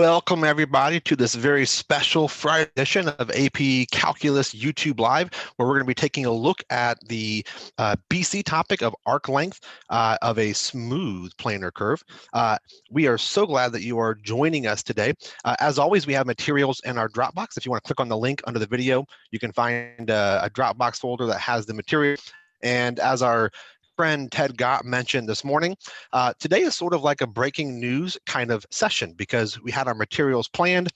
Welcome everybody to this very special Friday edition of AP Calculus YouTube Live, where we're going to be taking a look at the BC topic of arc length of a smooth planar curve. We are so glad that you are joining us today. As always, we have materials in our Dropbox. If you want to click on the link under the video, you can find a Dropbox folder that has the material. And as our friend Ted Gott mentioned this morning, today is sort of like a breaking news kind of session because we had our materials planned,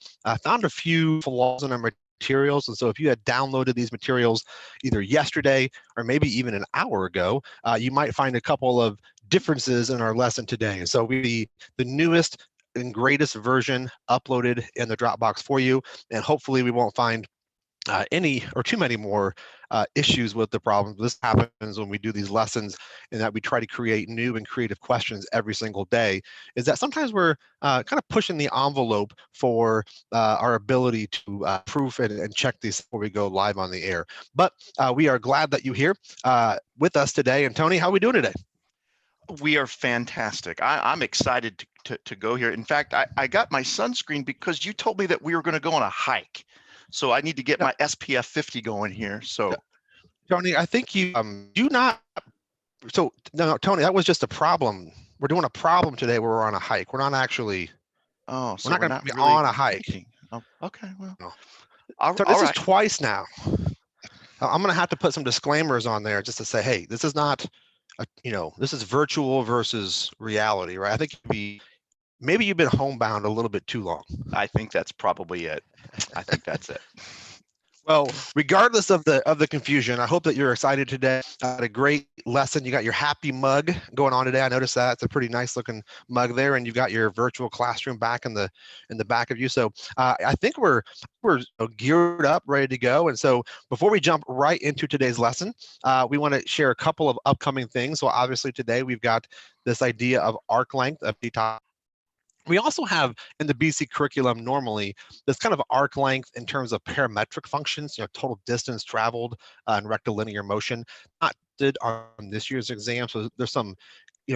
found a few flaws in our materials. And so if you had downloaded these materials either yesterday or maybe even an hour ago, you might find a couple of differences in our lesson today. And so the newest and greatest version uploaded in the Dropbox for you, and hopefully we won't find any or too many more issues with the problem. This happens when we do these lessons, and that we try to create new and creative questions every single day, is that sometimes we're kind of pushing the envelope for our ability to proof and check these before we go live on the air. But we are glad that you're here with us today. And Tony, how are we doing today? We are fantastic. I'm excited to go here. In fact, I got my sunscreen because you told me that we were going to go on a hike. So I need to get my SPF 50 going here. So, Tony, I think you do not. So no, Tony, that was just a problem. We're doing a problem today where we're on a hike. We're not actually. Oh, so we're not going to be really on a hike. hiking. Oh, okay. Well, no. So this is twice now. I'm going to have to put some disclaimers on there just to say, hey, this is not, this is virtual versus reality, right? I think maybe you've been homebound a little bit too long. I think that's probably it. I think that's it. Well, regardless of the confusion, I hope that you're excited today. A great lesson. You got your happy mug going on today. I noticed that it's a pretty nice looking mug there, and you've got your virtual classroom back in the back of you. So I think we're geared up, ready to go. And so before we jump right into today's lesson, we want to share a couple of upcoming things. So obviously today we've got this idea of arc length of the top. We also have in the BC curriculum normally this kind of arc length in terms of parametric functions, total distance traveled and rectilinear motion, not did on this year's exam. So there's some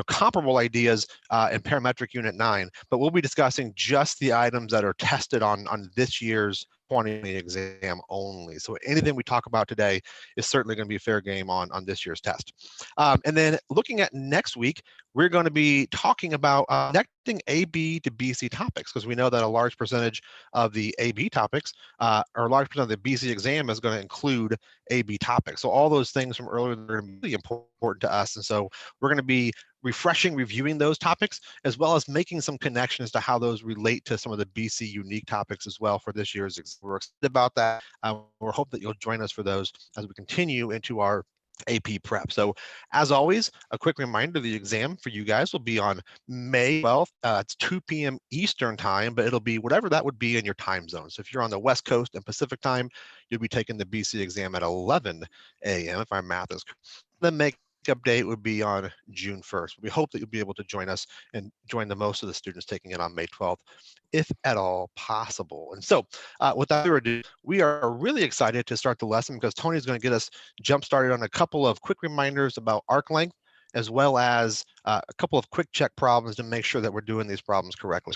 comparable ideas in parametric unit 9, but we'll be discussing just the items that are tested on this year's 2020 exam only. So anything we talk about today is certainly going to be fair game on this year's test. And then looking at next week, we're going to be talking about connecting AB to BC topics, because we know that a large percentage of the AB topics or a large percent of the BC exam is going to include AB topics. So all those things from earlier are really important to us. And so we're going to be reviewing those topics, as well as making some connections to how those relate to some of the BC unique topics as well for this year's exam. We're excited about that. We hope that you'll join us for those as we continue into our AP prep. So as always, a quick reminder, the exam for you guys will be on May 12th. It's 2 p.m. Eastern time, but it'll be whatever that would be in your time zone. So if you're on the West Coast and Pacific time, you'll be taking the BC exam at 11 a.m. if our math is correct. The makeup date would be on June 1st. We hope that you'll be able to join us and join the most of the students taking it on May 12th, if at all possible. And so without further ado, we are really excited to start the lesson because Tony's going to get us jump started on a couple of quick reminders about arc length, as well as a couple of quick check problems to make sure that we're doing these problems correctly.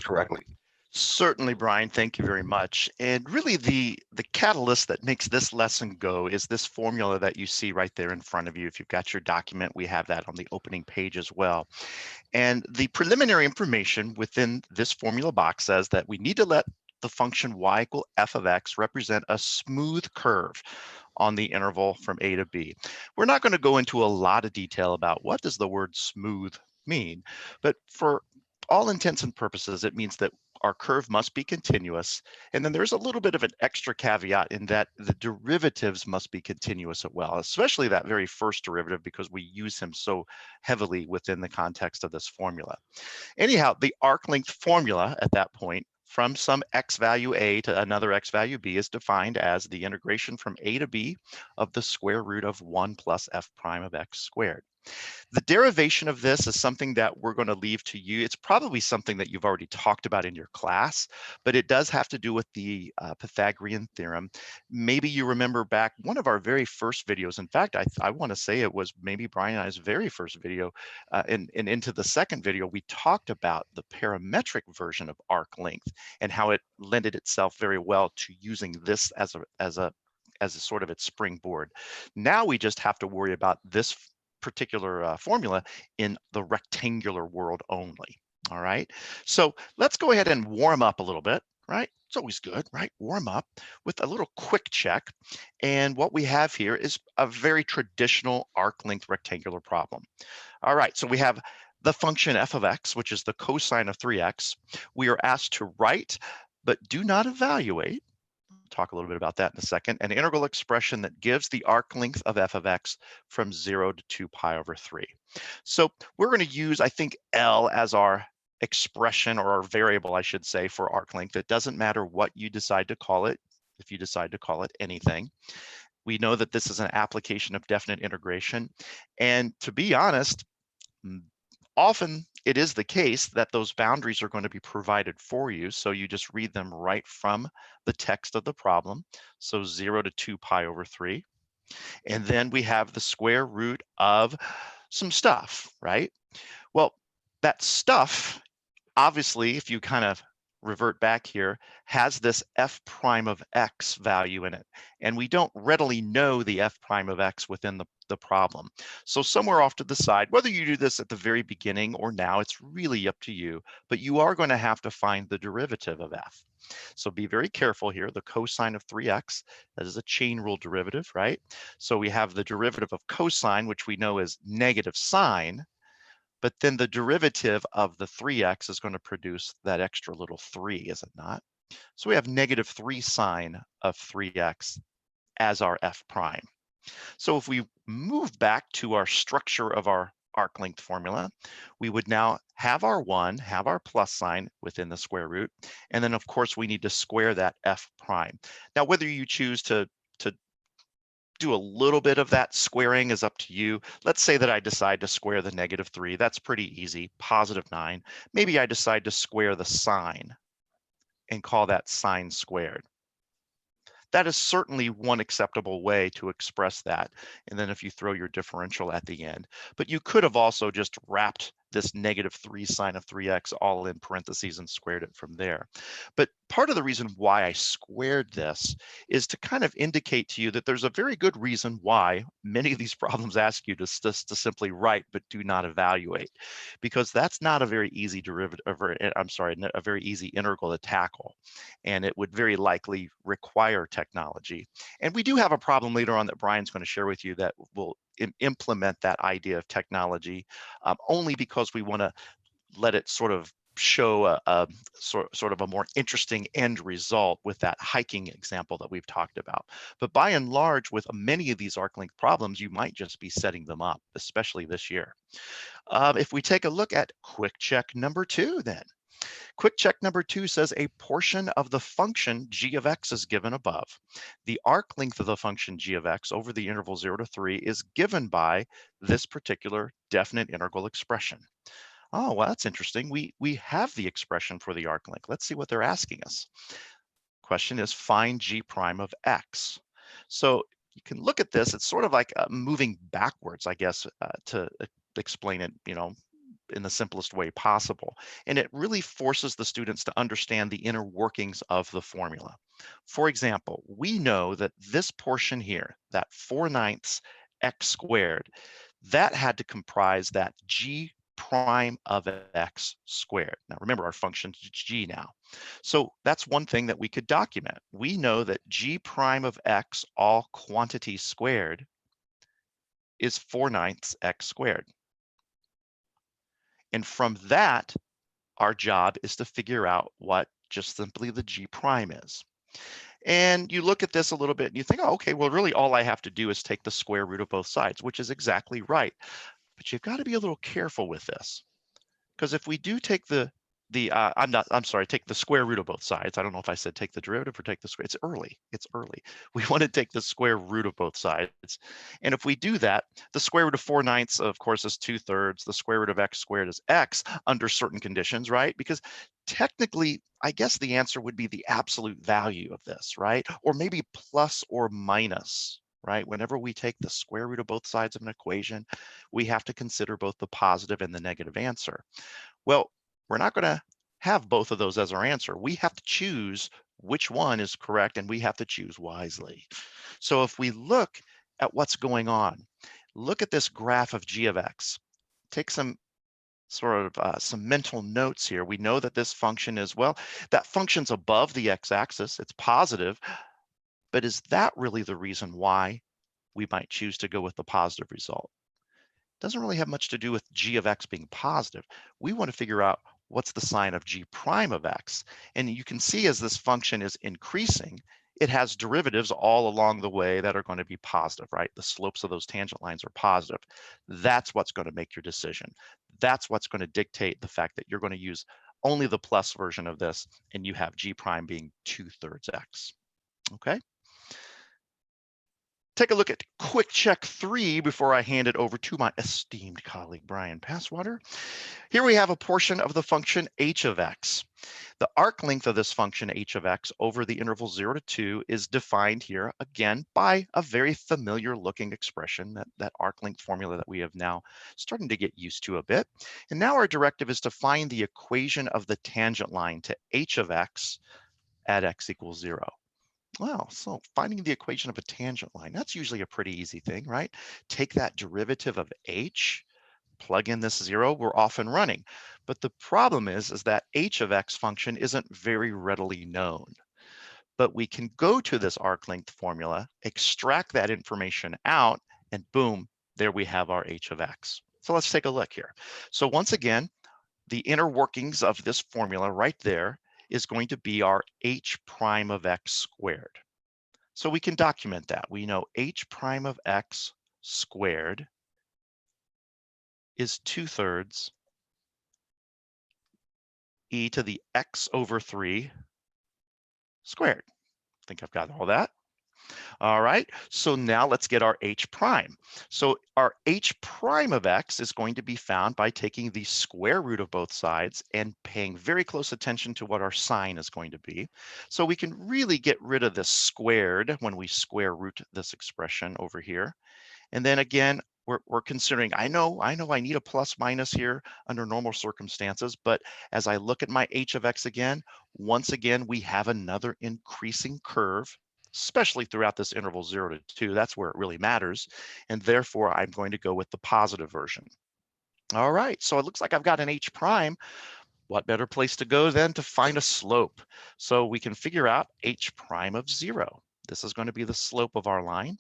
Certainly, Brian, thank you very much. And really the catalyst that makes this lesson go is this formula that you see right there in front of you. If you've got your document, we have that on the opening page as well. And the preliminary information within this formula box says that we need to let the function y equal f of x represent a smooth curve on the interval from a to b. We're not going to go into a lot of detail about what does the word smooth mean, but for all intents and purposes, it means that our curve must be continuous. And then there's a little bit of an extra caveat in that the derivatives must be continuous as well, especially that very first derivative, because we use him so heavily within the context of this formula. Anyhow, the arc length formula at that point from some x value a to another x value b is defined as the integration from a to b of the square root of 1 plus f prime of x squared. The derivation of this is something that we're going to leave to you. It's probably something that you've already talked about in your class, but it does have to do with the Pythagorean theorem. Maybe you remember back one of our very first videos. In fact, I want to say it was maybe Brian and I's very first video, and into the second video, we talked about the parametric version of arc length and how it lended itself very well to using this as a sort of its springboard. Now we just have to worry about this particular formula in the rectangular world only. All right, so let's go ahead and warm up a little bit, right? It's always good, right? Warm up with a little quick check. And what we have here is a very traditional arc length rectangular problem. All right, so we have the function f of x, which is the cosine of 3x. We are asked to write, but do not evaluate. Talk a little bit about that in a second, an integral expression that gives the arc length of f of x from 0 to 2 pi over 3. So we're going to use, I think, L as our expression, or our variable, I should say, for arc length. It doesn't matter what you decide to call it, if you decide to call it anything. We know that this is an application of definite integration. And to be honest, often it is the case that those boundaries are going to be provided for you. So you just read them right from the text of the problem. So 0 to 2 pi over 3. And then we have the square root of some stuff, right? Well, that stuff, obviously, if you kind of revert back here, has this f prime of x value in it. And we don't readily know the f prime of x within the problem. So somewhere off to the side, whether you do this at the very beginning or now, it's really up to you, but you are going to have to find the derivative of f. So be very careful here. The cosine of 3x, that is a chain rule derivative, right? So we have the derivative of cosine, which we know is negative sine, but then the derivative of the 3x is going to produce that extra little 3, is it not? So we have negative 3 sine of 3x as our f prime. So if we move back to our structure of our arc length formula, we would now have our 1, have our plus sign within the square root, and then of course we need to square that f prime. Now whether you choose to do a little bit of that squaring is up to you. Let's say that I decide to square the negative 3. That's pretty easy. Positive 9. Maybe I decide to square the sine and call that sine squared. That is certainly one acceptable way to express that. And then if you throw your differential at the end, but you could have also just wrapped this negative 3 sine of 3x all in parentheses and squared it from there. But part of the reason why I squared this is to kind of indicate to you that there's a very good reason why many of these problems ask you to simply write but do not evaluate, because that's not a very easy derivative, a very easy integral to tackle, and it would very likely require technology. And we do have a problem later on that Brian's going to share with you that will implement that idea of technology, only because we want to let it sort of show a sort of a more interesting end result with that hiking example that we've talked about. But by and large, with many of these arc length problems, you might just be setting them up, especially this year. If we take a look at quick check number 2, then. Quick check number 2 says a portion of the function g of x is given above. The arc length of the function g of x over the interval 0 to 3 is given by this particular definite integral expression. Oh, well, that's interesting. We have the expression for the arc length. Let's see what they're asking us. Question is find g prime of x. So you can look at this. It's sort of like moving backwards, I guess, to explain it, in the simplest way possible. And it really forces the students to understand the inner workings of the formula. For example, we know that this portion here, that 4/9 x squared, that had to comprise that g prime of x squared. Now remember, our function's g now. So that's one thing that we could document. We know that g prime of x, all quantity squared, is 4/9 x squared. And from that, our job is to figure out what just simply the g prime is. And you look at this a little bit and you think, oh, okay, well, really all I have to do is take the square root of both sides, which is exactly right. But you've got to be a little careful with this, because if we do take the I'm sorry, take the square root of both sides. I don't know if I said take the derivative or take the square. It's early. It's early. We want to take the square root of both sides. And if we do that, the square root of 4/9, of course, is 2/3. The square root of x squared is x under certain conditions, right? Because technically, I guess the answer would be the absolute value of this, right? Or maybe plus or minus, right? Whenever we take the square root of both sides of an equation, we have to consider both the positive and the negative answer. Well, we're not going to have both of those as our answer. We have to choose which one is correct, and we have to choose wisely. So if we look at what's going on, look at this graph of g of x. Take some sort of some mental notes here. We know that this function is, well, that function's above the x-axis. It's positive. But is that really the reason why we might choose to go with the positive result? Doesn't really have much to do with g of x being positive. We want to figure out what's the sign of g prime of x. And you can see as this function is increasing, it has derivatives all along the way that are going to be positive, right? The slopes of those tangent lines are positive. That's what's going to make your decision. That's what's going to dictate the fact that you're going to use only the plus version of this, and you have g prime being 2/3 x. Okay? Take a look at quick check 3 before I hand it over to my esteemed colleague, Brian Passwater. Here we have a portion of the function h of x. The arc length of this function h of x over the interval 0 to 2 is defined here again by a very familiar looking expression, that arc length formula that we have now starting to get used to a bit. And now our directive is to find the equation of the tangent line to h of x at x equals 0. Well, so finding the equation of a tangent line, that's usually a pretty easy thing, right? Take that derivative of h, plug in this 0, we're off and running. But the problem is that h of x function isn't very readily known. But we can go to this arc length formula, extract that information out, and boom, there we have our h of x. So let's take a look here. So once again, the inner workings of this formula right there is going to be our h prime of x squared. So we can document that. We know h prime of x squared is 2/3 e to the x over 3 squared. I think I've got all that. All right, so now let's get our h prime. So our h prime of x is going to be found by taking the square root of both sides and paying very close attention to what our sign is going to be. So we can really get rid of this squared when we square root this expression over here. And then again, we're considering, I know I need a plus minus here under normal circumstances, but as I look at my h of x again, once again, we have another increasing curve, especially throughout this interval 0 to 2. That's where it really matters. And therefore, I'm going to go with the positive version. All right, so it looks like I've got an h prime. What better place to go then to find a slope? So we can figure out h prime of 0. This is going to be the slope of our line.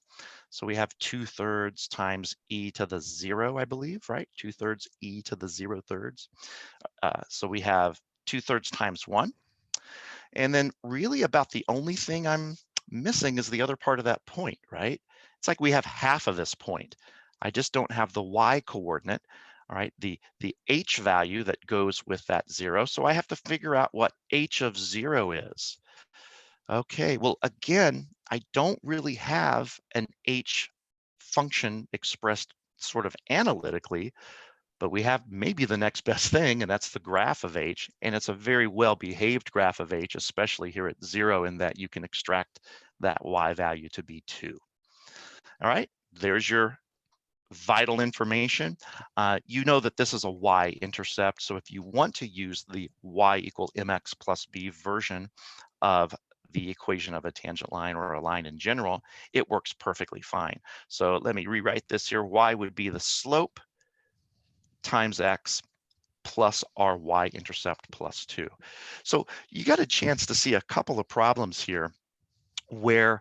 So we have 2/3 times e to the 0, I believe, right? 2/3 e to the 0/3. So we have 2/3 times 1. And then really about the only thing I'm missing is the other part of that point, right? It's like we have half of this point. I just don't have the y coordinate, all right? The h value that goes with that 0. So I have to figure out what h of 0 is. Okay, well, again, I don't really have an h function expressed sort of analytically, but we have maybe the next best thing, and that's the graph of h. And it's a very well-behaved graph of h, especially here at 0, in that you can extract that y value to be 2. All right, there's your vital information. You know that this is a y-intercept, so if you want to use the y equal mx plus b version of the equation of a tangent line or a line in general, it works perfectly fine. So let me rewrite this here. Y would be the slope times x plus our y-intercept plus 2. So you got a chance to see a couple of problems here where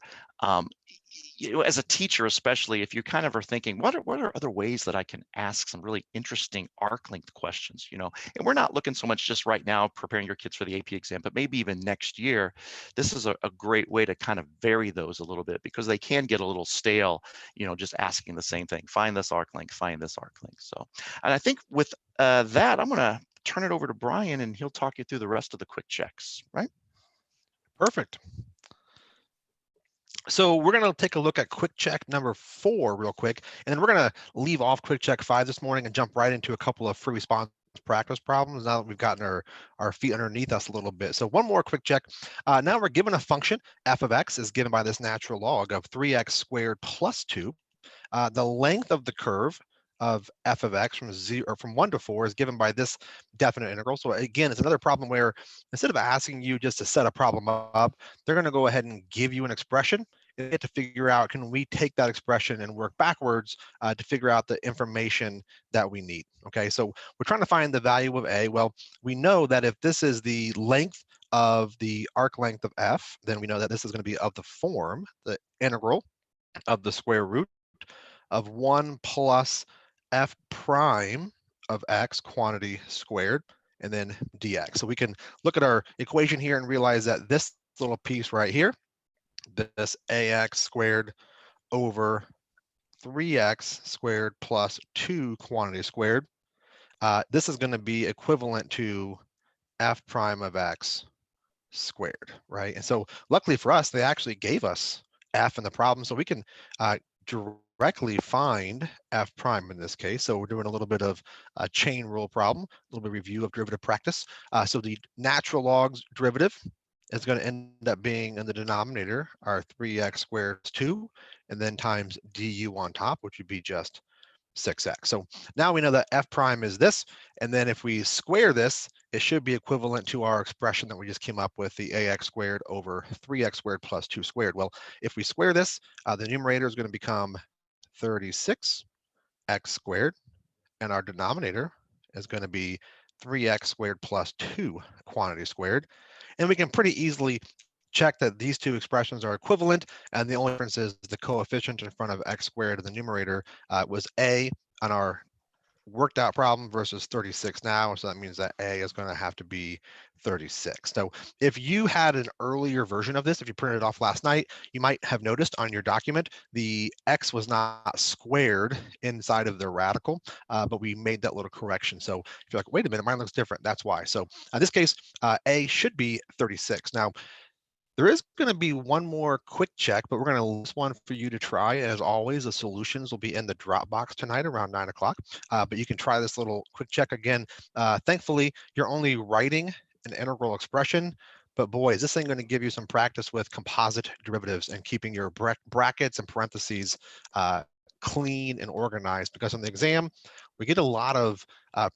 as a teacher, especially if you kind of are thinking, what are other ways that I can ask some really interesting arc length questions, and we're not looking so much just right now preparing your kids for the AP exam, but maybe even next year. This is a great way to kind of vary those a little bit, because they can get a little stale, just asking the same thing, find this arc length, find this arc length. So, and I think with that, I'm going to turn it over to Brian and he'll talk you through the rest of the quick checks, right? Perfect. So we're going to take a look at quick check number 4 real quick, and then we're going to leave off quick check 5 this morning and jump right into a couple of free response practice problems now that we've gotten our feet underneath us a little bit. So one more quick check. Now we're given a function, f of x is given by this natural log of 3x squared plus 2. The length of the curve of f of x from 1 to 4 is given by this definite integral. So again, it's another problem where instead of asking you just to set a problem up, they're going to go ahead and give you an expression. You get to figure out, can we take that expression and work backwards to figure out the information that we need? Okay, so we're trying to find the value of a. Well, we know that if this is the length of the arc length of f, then we know that this is going to be of the form, the integral of the square root of 1 plus f prime of x quantity squared, and then dx. So we can look at our equation here and realize that this little piece right here, this ax squared over 3x squared plus 2 quantity squared, this is going to be equivalent to f prime of x squared, right? And so luckily for us, they actually gave us f in the problem, so we can directly find f prime in this case. So we're doing a little bit of a chain rule problem, a little bit of review of derivative practice. So the natural log's derivative is going to end up being in the denominator, our 3x squared is 2, and then times du on top, which would be just 6x. So now we know that f prime is this, and then if we square this, it should be equivalent to our expression that we just came up with, the ax squared over 3x squared plus 2 squared. Well, if we square this, the numerator is going to become 36x squared, and our denominator is going to be 3x squared plus 2 quantity squared. And we can pretty easily check that these two expressions are equivalent, and the only difference is the coefficient in front of x squared in the numerator was a on our worked out problem versus 36 now, so that means that a is going to have to be 36. So if you had an earlier version of this, if you printed it off last night, you might have noticed on your document the x was not squared inside of the radical, but we made that little correction. So if you're like, wait a minute, mine looks different, that's why. So in this case, a should be 36. Now there is going to be one more quick check, but we're going to list one for you to try. As always, the solutions will be in the Dropbox tonight around 9 o'clock, but you can try this little quick check again. Thankfully, you're only writing an integral expression, but boy, is this thing going to give you some practice with composite derivatives and keeping your brackets and parentheses clean and organized, because on the exam, we get a lot of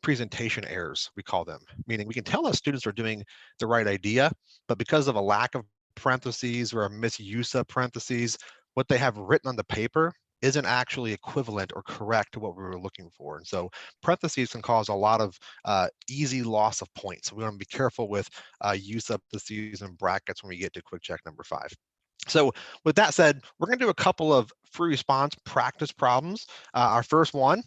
presentation errors, we call them, meaning we can tell our students are doing the right idea, but because of a lack of parentheses or a misuse of parentheses, what they have written on the paper isn't actually equivalent or correct to what we were looking for. And so parentheses can cause a lot of easy loss of points. So we want to be careful with use of parentheses and brackets when we get to quick check number 5. So with that said, we're going to do a couple of free response practice problems. Our first one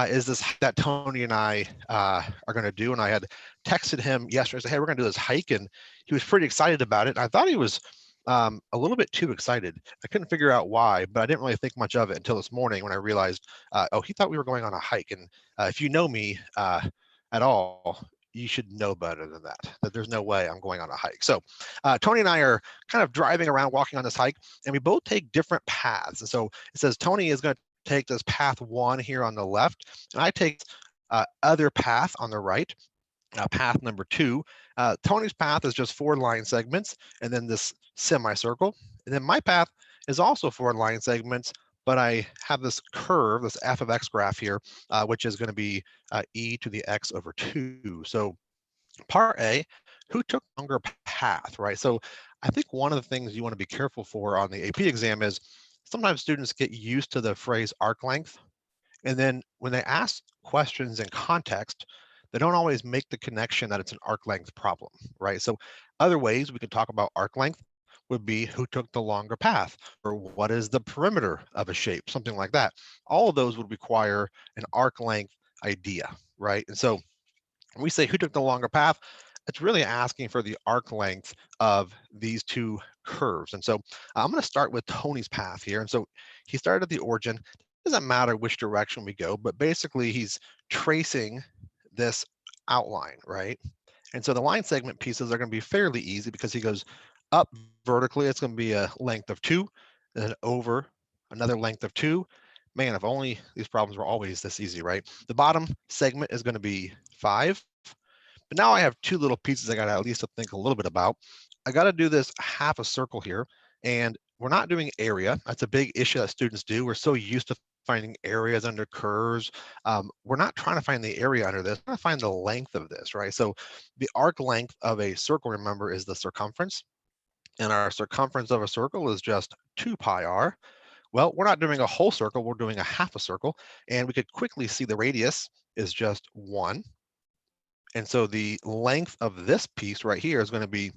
is this that Tony and I are going to do. And I had texted him yesterday, I said, hey, we're going to do this hike. And he was pretty excited about it. I thought he was a little bit too excited. I couldn't figure out why, but I didn't really think much of it until this morning when I realized, oh, he thought we were going on a hike. And if you know me at all, you should know better than that, that there's no way I'm going on a hike. So Tony and I are kind of driving around, walking on this hike, and we both take different paths. And so it says Tony is going to take this path 1 here on the left, and I take other path on the right, path number 2. Tony's path is just 4 line segments, and then this semicircle. And then my path is also 4 line segments, but I have this curve, this f of x graph here, which is going to be e to the x over 2. So part A, who took longer path, right? So I think one of the things you want to be careful for on the AP exam is sometimes students get used to the phrase arc length, and then when they ask questions in context, they don't always make the connection that it's an arc length problem, right? So other ways we could talk about arc length would be who took the longer path, or what is the perimeter of a shape, something like that. All of those would require an arc length idea, right? And so when we say who took the longer path, it's really asking for the arc length of these 2 curves. And so I'm going to start with Tony's path here. And so he started at the origin. It doesn't matter which direction we go, but basically he's tracing this outline, right? And so the line segment pieces are going to be fairly easy because he goes up vertically, it's going to be a length of 2, and then over another length of 2. Man, if only these problems were always this easy, right? The bottom segment is going to be 5. But now I have 2 little pieces I got to at least think a little bit about. I got to do this half a circle here, and we're not doing area. That's a big issue that students do. We're so used to finding areas under curves. We're not trying to find the area under this. We're trying to find the length of this, right? So the arc length of a circle, remember, is the circumference. And our circumference of a circle is just 2 pi r. Well, we're not doing a whole circle, we're doing a half a circle. And we could quickly see the radius is just 1. And so the length of this piece right here is going to be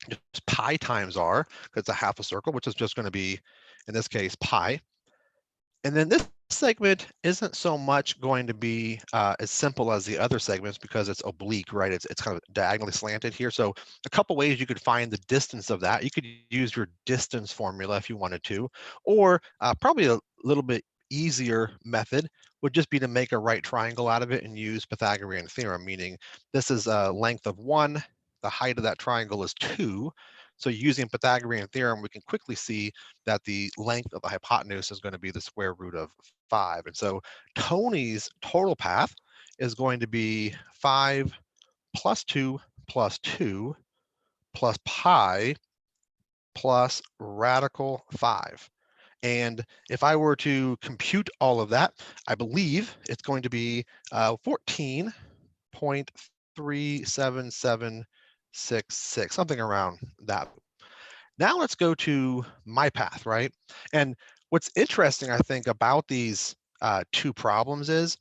just pi times r, because it's a half a circle, which is just going to be, in this case, pi. And then this segment isn't so much going to be as simple as the other segments because it's oblique, right? It's kind of diagonally slanted here. So a couple ways you could find the distance of that. You could use your distance formula if you wanted to, or probably a little bit easier method would just be to make a right triangle out of it and use Pythagorean theorem, meaning this is a length of 1, the height of that triangle is 2. So using Pythagorean theorem, we can quickly see that the length of the hypotenuse is going to be the square root of 5. And so Tony's total path is going to be 5 plus 2 plus 2 plus pi plus radical 5. And if I were to compute all of that, I believe it's going to be 14.37766, something around that. Now let's go to my path, right? And what's interesting, I think, about these 2 problems is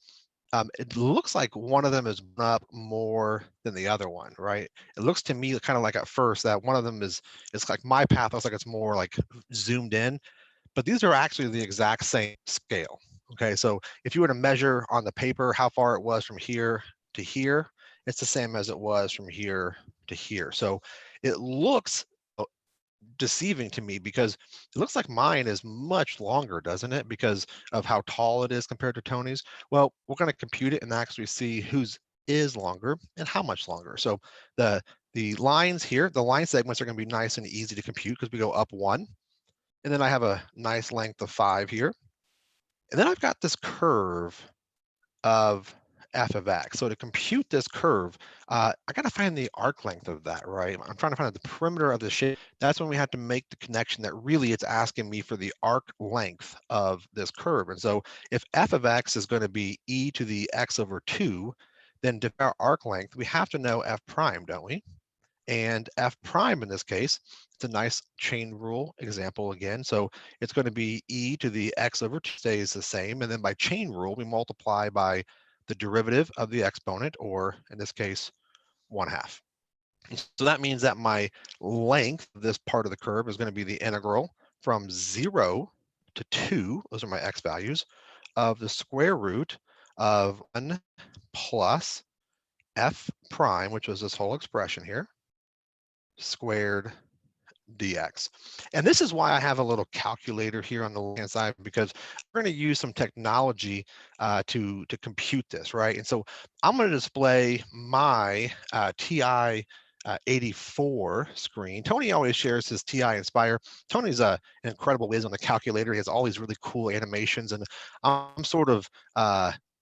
it looks like one of them is up more than the other one, right? It looks to me kind of like at first that one of them is, it's like my path looks like it's more like zoomed in, but these are actually the exact same scale. Okay, so if you were to measure on the paper how far it was from here to here, it's the same as it was from here to here. So it looks deceiving to me because it looks like mine is much longer, doesn't it? Because of how tall it is compared to Tony's. Well, we're going to compute it and actually see whose is longer and how much longer. So the lines here, the line segments are going to be nice and easy to compute because we go up 1. And then I have a nice length of 5 here. And then I've got this curve of f of x. So to compute this curve, I got to find the arc length of that, right? I'm trying to find the perimeter of the shape. That's when we have to make the connection that really it's asking me for the arc length of this curve. And so if f of x is going to be e to the x over 2, then to our arc length, we have to know f prime, don't we? And f prime in this case, it's a nice chain rule example again. So it's going to be e to the x over 2 stays the same. And then by chain rule, we multiply by the derivative of the exponent, or in this case, 1/2. So that means that my length of this part of the curve is going to be the integral from 0 to 2, those are my x values, of the square root of 1 plus f prime, which was this whole expression here, squared dx. And this is why I have a little calculator here on the left-hand side, because we're going to use some technology to compute this, right? And so I'm going to display my TI 84 screen. Tony always shares his TI Inspire. Tony's an incredible whiz on the calculator. He has all these really cool animations, and I'm sort of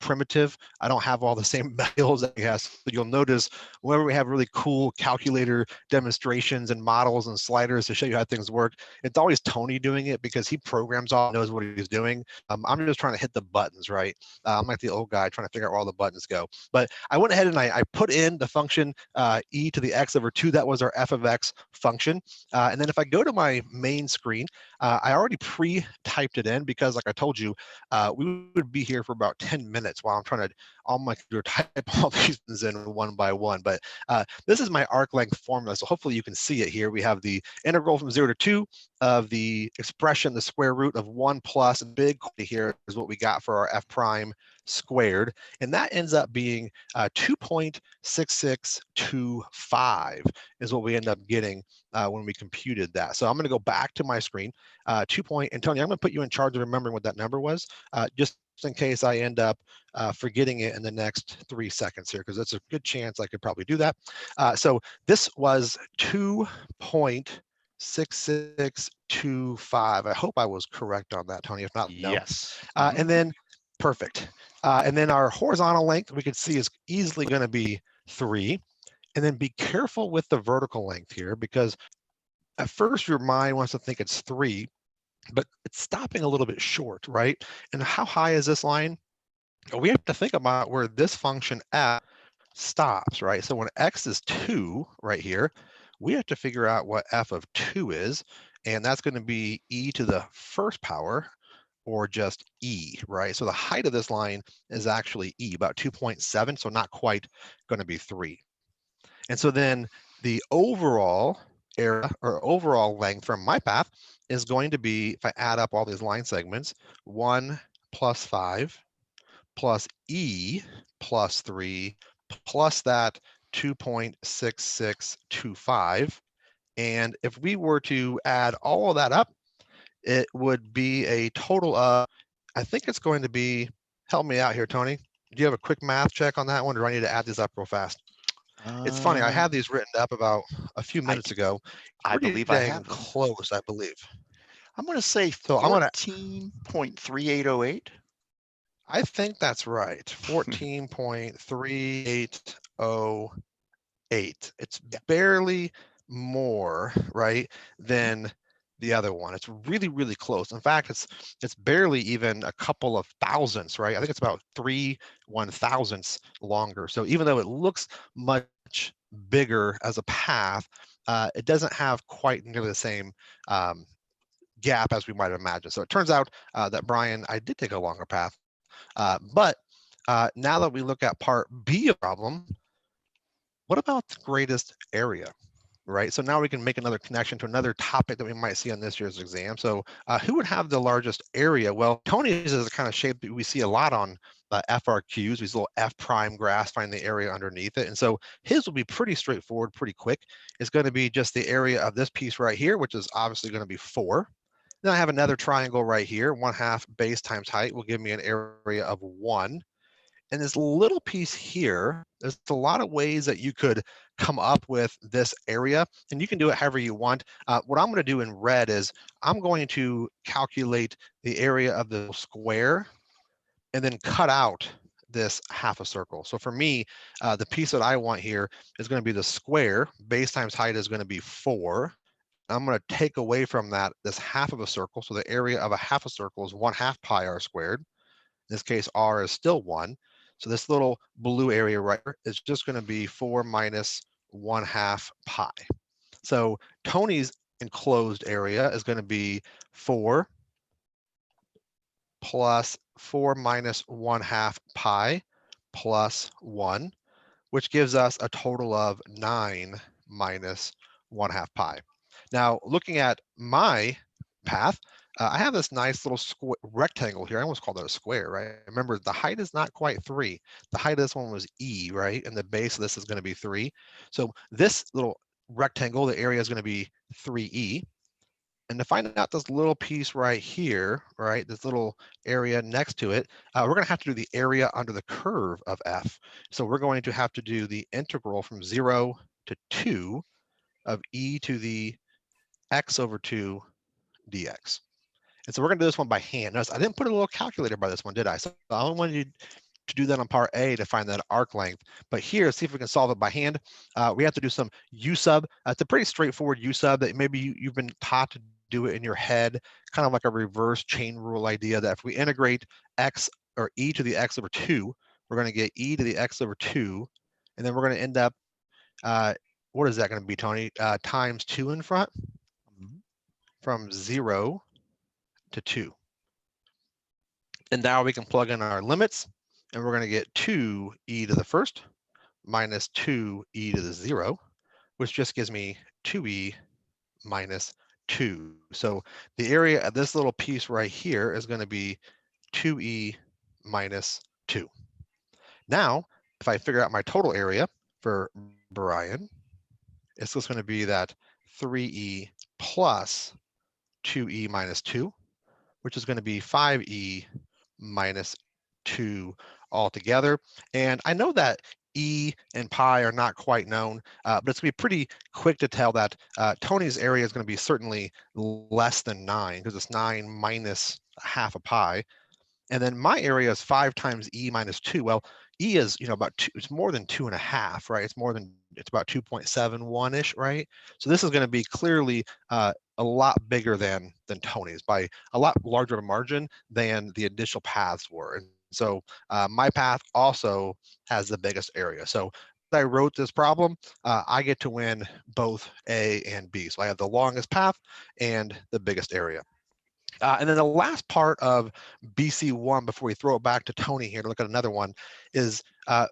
primitive. I don't have all the same skills that he has. But you'll notice whenever we have really cool calculator demonstrations and models and sliders to show you how things work, it's always Tony doing it because he programs all, knows what he's doing. I'm just trying to hit the buttons, right? I'm like the old guy trying to figure out where all the buttons go. But I went ahead and I put in the function e to the x over 2. That was our f of x function. And then if I go to my main screen, I already pre-typed it in because, like I told you, we would be here for about 10 minutes while I'm trying to, on my computer, type all these things in one by one. But this is my arc length formula, so hopefully you can see it here. We have the integral from 0 to 2 of the expression, the square root of 1 plus, big here is what we got for our f prime squared, and that ends up being 2.6625 is what we end up getting when we computed that. So I'm going to go back to my screen, and Tony, I'm going to put you in charge of remembering what that number was. Just in case I end up forgetting it in the next 3 seconds here, because it's a good chance I could probably do that. So this was 2.6625. I hope I was correct on that, Tony. If not, no. Yes. And then, perfect. And then our horizontal length, we could see, is easily going to be 3. And then be careful with the vertical length here, because at first your mind wants to think it's 3, but it's stopping a little bit short, right? And how high is this line? We have to think about where this function f stops, right? So when x is 2 right here, we have to figure out what f of 2 is, and that's going to be e to the first power, or just e, right? So the height of this line is actually e, about 2.7, so not quite going to be 3. And so then the overall area or overall length from my path is going to be, if I add up all these line segments, 1 plus 5 plus e plus 3 plus that 2.6625. And if we were to add all of that up, it would be a total of, I think it's going to be, help me out here, Tony. Do you have a quick math check on that one, or do I need to add this up real fast? It's funny, I had these written up about a few I, minutes ago. I Pretty believe I dang have them. close, I believe. I'm going to say So I'm gonna, 14.3808. I think that's right. 14.3808. It's Yeah. barely more, right, than the other one. It's really, really close. In fact, it's barely even a couple of thousandths, right? I think it's about 3/1000ths longer. So even though it looks much bigger as a path, it doesn't have quite nearly the same gap as we might imagine. So it turns out that, Brian, I did take a longer path. But now that we look at part B of the problem, what about the greatest area? Right, so now we can make another connection to another topic that we might see on this year's exam. So who would have the largest area? Well, Tony's is the kind of shape that we see a lot on FRQs, these little F prime graphs, find the area underneath it. And so his will be pretty straightforward, pretty quick. It's going to be just the area of this piece right here, which is obviously going to be 4. Then I have another triangle right here, 1/2 base times height will give me an area of 1. And this little piece here, there's a lot of ways that you could come up with this area, and you can do it however you want. What I'm going to do in red is I'm going to calculate the area of the square and then cut out this half a circle. So for me, the piece that I want here is going to be the square. Base times height is going to be 4. I'm going to take away from that this half of a circle. So the area of a half a circle is 1/2 pi r squared. In this case, r is still 1. So this little blue area right here is just going to be 4 minus 1/2 pi. So Tony's enclosed area is going to be 4 plus 4 minus 1/2 pi plus 1, which gives us a total of 9 minus 1/2 pi. Now, looking at my path, I have this nice little rectangle here. I almost called it a square, right? Remember, the height is not quite 3. The height of this one was e, right? And the base of this is going to be 3. So this little rectangle, the area is going to be 3e. And to find out this little piece right here, right, this little area next to it, we're going to have to do the area under the curve of f. So we're going to have to do the integral from 0 to 2 of e to the x over 2 dx. And so we're going to do this one by hand. Notice I didn't put a little calculator by this one, did I? So I only wanted you to do that on part A to find that arc length. But here, see if we can solve it by hand. We have to do some u sub. It's a pretty straightforward u sub that maybe you've been taught to do it in your head, kind of like a reverse chain rule idea that if we integrate x or e to the x over 2, we're going to get e to the x over 2. And then we're going to end up, what is that going to be, Tony? Times 2 in front from 0 to 2. And now we can plug in our limits, and we're going to get 2e to the first minus 2e to the 0, which just gives me 2e minus 2. So the area of this little piece right here is going to be 2e minus 2. Now, if I figure out my total area for Brian, it's just going to be that 3e plus 2e minus 2, which is going to be 5e minus 2 altogether. And I know that E and pi are not quite known, but it's going to be pretty quick to tell that Tony's area is going to be certainly less than 9 because it's 9 minus half a pi. And then my area is 5 times E minus 2. Well, E is, about 2, it's more than 2.5, right? It's about 2.71-ish, right? So this is going to be clearly a lot bigger than Tony's by a lot larger of a margin than the initial paths were. And so my path also has the biggest area. So I wrote this problem, I get to win both A and B. So I have the longest path and the biggest area. And then the last part of BC1, before we throw it back to Tony here to look at another one, is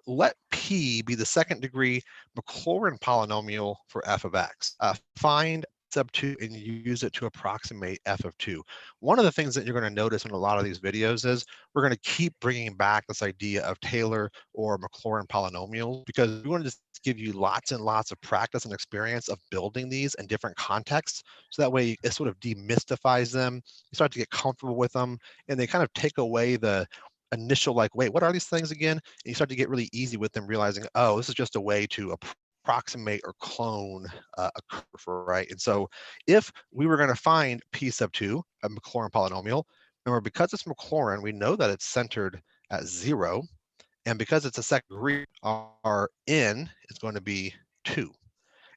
let P be the second degree Maclaurin polynomial for f of x. Find sub 2 and use it to approximate f of 2. One of the things that you're going to notice in a lot of these videos is we're going to keep bringing back this idea of Taylor or Maclaurin polynomials because we want to just give you lots and lots of practice and experience of building these in different contexts. So that way it sort of demystifies them. You start to get comfortable with them, and they kind of take away the initial, like, wait, what are these things again? And you start to get really easy with them, realizing, oh, this is just a way to approximate or clone a curve, right? And so if we were going to find P sub 2, a Maclaurin polynomial, remember, because it's Maclaurin, we know that it's centered at 0. And because it's a second degree, our n is going to be 2.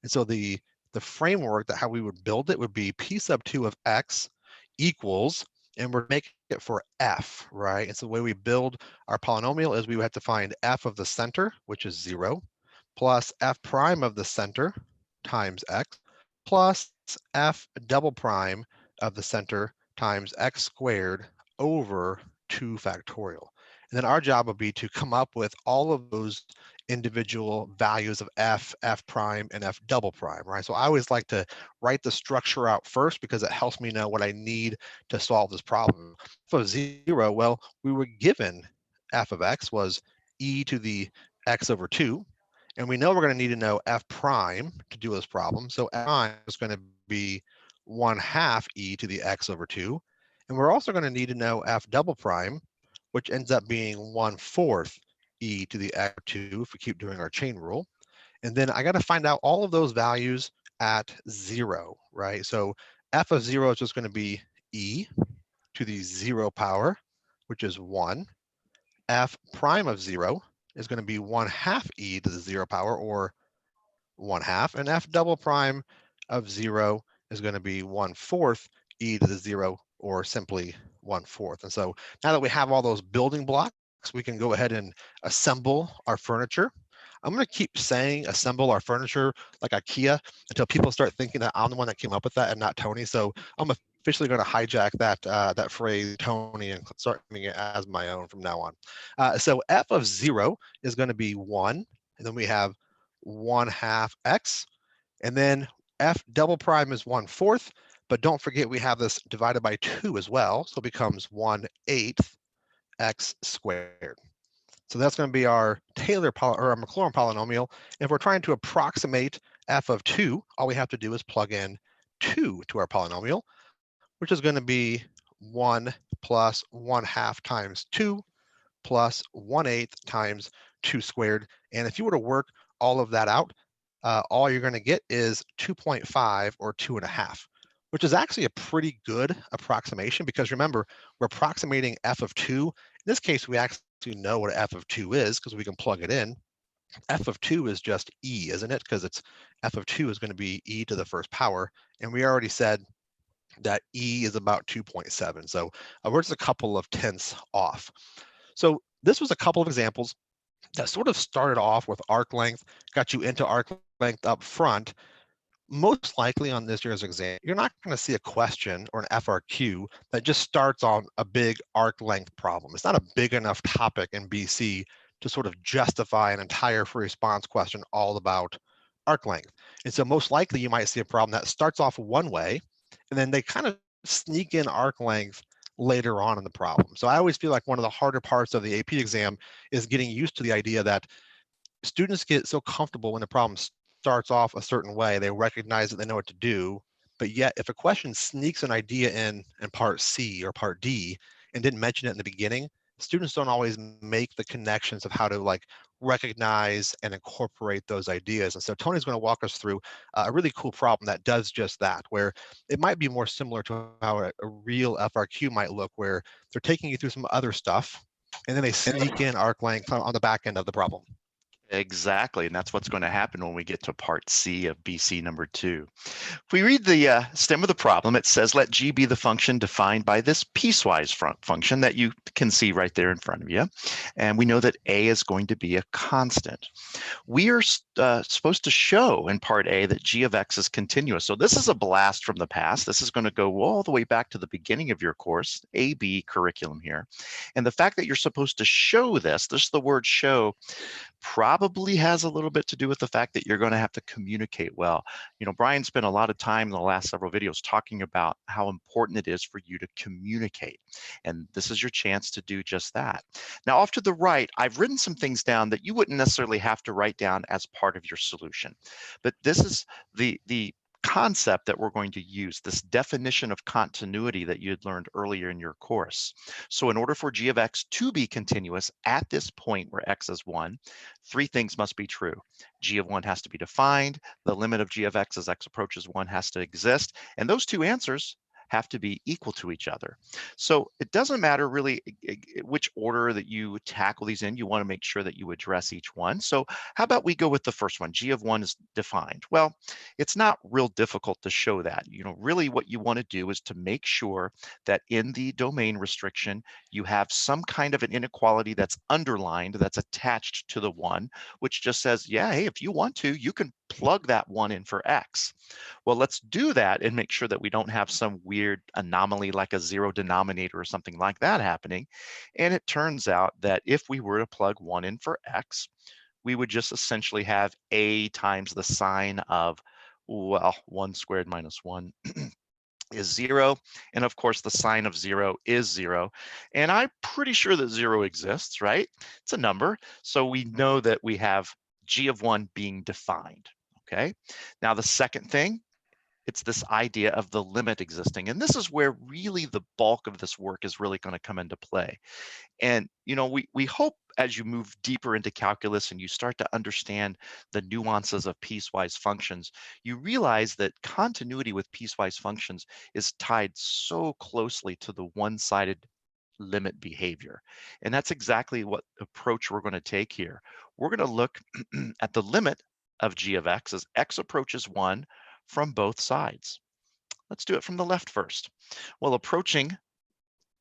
And so the framework that how we would build it would be P sub 2 of x equals, and we're making it for f, right? And so the way we build our polynomial is we would have to find f of the center, which is 0, plus f prime of the center times x, plus f double prime of the center times x squared over 2 factorial. And then our job would be to come up with all of those individual values of f, f prime, and f double prime, right? So I always like to write the structure out first because it helps me know what I need to solve this problem. For 0, well, we were given f of x was e to the x over 2, and we know we're going to need to know f prime to do this problem. So f prime is going to be 1/2 e to the x over 2. And we're also going to need to know f double prime, which ends up being 1/4 e to the x 2 if we keep doing our chain rule. And then I got to find out all of those values at 0, right? So f of 0 is just going to be e to the 0 power, which is 1. F prime of 0 is going to be 1/2 e to the 0 power, or 1/2. And f double prime of 0 is going to be 1/4 e to the 0, or simply 1/4. And so now that we have all those building blocks, we can go ahead and assemble our furniture. I'm going to keep saying assemble our furniture like IKEA until people start thinking that I'm the one that came up with that and not Tony. So I'm officially going to hijack that phrase, Tony, and start naming it as my own from now on. So f of 0 is going to be 1, and then we have 1/2 x, and then f double prime is 1/4, but don't forget we have this divided by 2 as well, so it becomes 1/8 x squared. So that's going to be our Taylor or our Maclaurin polynomial. And if we're trying to approximate f of 2, all we have to do is plug in 2 to our polynomial, which is going to be 1 plus 1/2 times 2 plus 1/8 times 2 squared. And if you were to work all of that out, all you're going to get is 2.5 or 2.5, which is actually a pretty good approximation because remember, we're approximating f of 2. In this case, we actually know what f of 2 is because we can plug it in. F of 2 is just e, isn't it? Because it's f of 2 is going to be e to the first power. And we already said that e is about 2.7. So we're just a couple of tenths off. So this was a couple of examples that sort of started off with arc length, got you into arc length up front. Most likely on this year's exam, you're not going to see a question or an FRQ that just starts on a big arc length problem. It's not a big enough topic in BC to sort of justify an entire free response question all about arc length. And so most likely you might see a problem that starts off one way, and then they kind of sneak in arc length later on in the problem. So I always feel like one of the harder parts of the AP exam is getting used to the idea that students get so comfortable when the problem starts off a certain way, they recognize that they know what to do, but yet if a question sneaks an idea in part C or part D and didn't mention it in the beginning, students don't always make the connections of how to like recognize and incorporate those ideas. And so Tony's going to walk us through a really cool problem that does just that, where it might be more similar to how a real FRQ might look, where they're taking you through some other stuff, and then they sneak in arc length on the back end of the problem. Exactly, and that's what's going to happen when we get to part C of BC number 2. If we read the stem of the problem, it says, let G be the function defined by this piecewise function that you can see right there in front of you. And we know that A is going to be a constant. We are supposed to show in part A that G of X is continuous. So this is a blast from the past. This is going to go all the way back to the beginning of your course, AB curriculum here. And the fact that you're supposed to show this, the word show, probably has a little bit to do with the fact that you're going to have to communicate well. You know, Brian spent a lot of time in the last several videos talking about how important it is for you to communicate. And this is your chance to do just that. Now, off to the right, I've written some things down that you wouldn't necessarily have to write down as part of your solution. But this is the concept that we're going to use, this definition of continuity that you had learned earlier in your course. So in order for G of X to be continuous at this point where X is 1, 3 things must be true. G of 1 has to be defined, the limit of G of X as X approaches 1 has to exist, and those 2 answers have to be equal to each other. So it doesn't matter really which order that you tackle these in, you want to make sure that you address each one. So how about we go with the first one, G of 1 is defined. Well, it's not real difficult to show that. You know, really what you want to do is to make sure that in the domain restriction, you have some kind of an inequality that's underlined, that's attached to the 1, which just says, yeah, hey, if you want to, you can plug that 1 in for X. Well, let's do that and make sure that we don't have some weird anomaly like a 0 denominator or something like that happening. And it turns out that if we were to plug 1 in for X, we would just essentially have A times the sine of, well, 1 squared minus 1 is 0. And of course, the sine of 0 is 0. And I'm pretty sure that 0 exists, right? It's a number. So we know that we have G of 1 being defined. Okay. Now, the second thing, it's this idea of the limit existing. And this is where really the bulk of this work is really going to come into play. And, you know, we hope as you move deeper into calculus and you start to understand the nuances of piecewise functions, you realize that continuity with piecewise functions is tied so closely to the one-sided limit behavior. And that's exactly what approach we're going to take here. We're going to look at the limit of G of X as X approaches 1 from both sides. Let's do it from the left first. Well, approaching